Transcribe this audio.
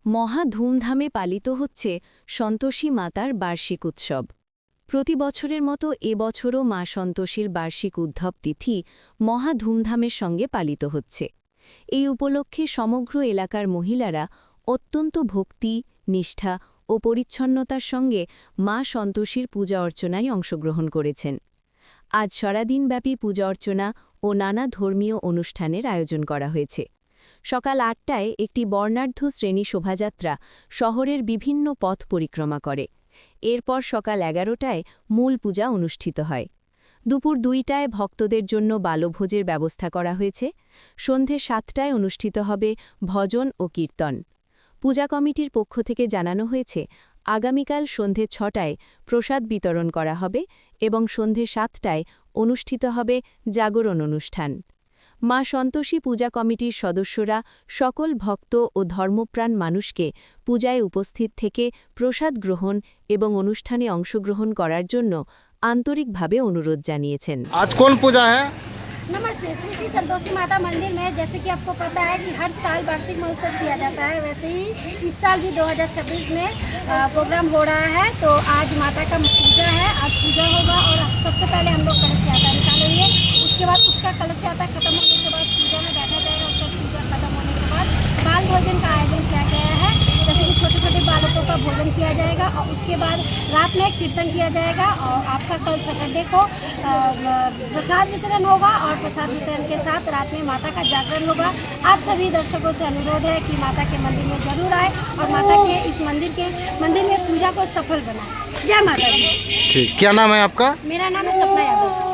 মহা ধুমধামে পালিত হচ্ছে সন্তোষী মাতার বার্ষিক উৎসব। প্রতি বছরের মতো এবছরও মা সন্তোষীর বার্ষিক উদ্ভব তিথি মহা ধুমধামের সঙ্গে পালিত হচ্ছে। এই উপলক্ষে সমগ্র এলাকার মহিলারা অত্যন্ত ভক্তি, নিষ্ঠা ও পরিচ্ছন্নতার সঙ্গে মা সন্তোষীর পূজা অর্চনায় অংশগ্রহণ করেছেন। আজ সারাদিনব্যাপী পূজা অর্চনা ও নানা ধর্মীয় অনুষ্ঠানের আয়োজন করা হয়েছে। সকাল ৮টায় একটি বর্ণাঢ্য শ্রেণী শোভাযাত্রা শহরের বিভিন্ন পথ পরিক্রমা করে। এরপর সকাল ১১টায় মূল পূজা অনুষ্ঠিত হয়। দুপুর ২টায় ভক্তদের জন্য বালভোজের ব্যবস্থা করা হয়েছে। সন্ধে ৭টায় অনুষ্ঠিত হবে ভজন ও কীর্তন। পূজা কমিটির পক্ষ থেকে জানানো হয়েছে, আগামীকাল সন্ধে ৬টায় প্রসাদ বিতরণ করা হবে এবং সন্ধে ৭টায় অনুষ্ঠিত হবে জাগরণ অনুষ্ঠান। মা সন্তোষী পূজা কমিটির সদস্যরা সকল ভক্ত ও ধর্মপ্রাণ মানুষকে পূজায় উপস্থিত থেকে প্রসাদ গ্রহণ এবং অনুষ্ঠানে অংশগ্রহণ করার জন্য আন্তরিকভাবে অনুরোধ জানিয়েছেন। आज कौन पूजा है? नमस्ते। श्री श्री संतोषी माता मंदिर में जैसे कि आपको पता है कि हर साल वार्षिक महोत्सव किया जाता है, वैसे ही इस साल भी 2026 में प्रोग्राम हो रहा है। तो आज माता का पूजा है, आज पूजा होगा और सबसे पहले हम लोग कलश यात्रा निकालेंगे। उसके बाद उसका कलश यात्रा खत्म होने के बाद पूजा में बैठा जाएगा। उसका पूजा खत्म होने के बाद बाल भोजन का आयोजन किया गया है, जैसे कि छोटे छोटे बालकों का भोजन किया जाएगा और उसके बाद रात में कीर्तन किया जाएगा और आपका कल सैटरडे को प्रसाद वितरण होगा और प्रसाद वितरण के साथ रात में माता का जागरण होगा। आप सभी दर्शकों से अनुरोध है कि माता के मंदिर में जरूर आए और माता के इस मंदिर में पूजा को सफल बनाएं। जय माता दी। ठीक, क्या नाम है आपका? मेरा नाम है सपना यादव।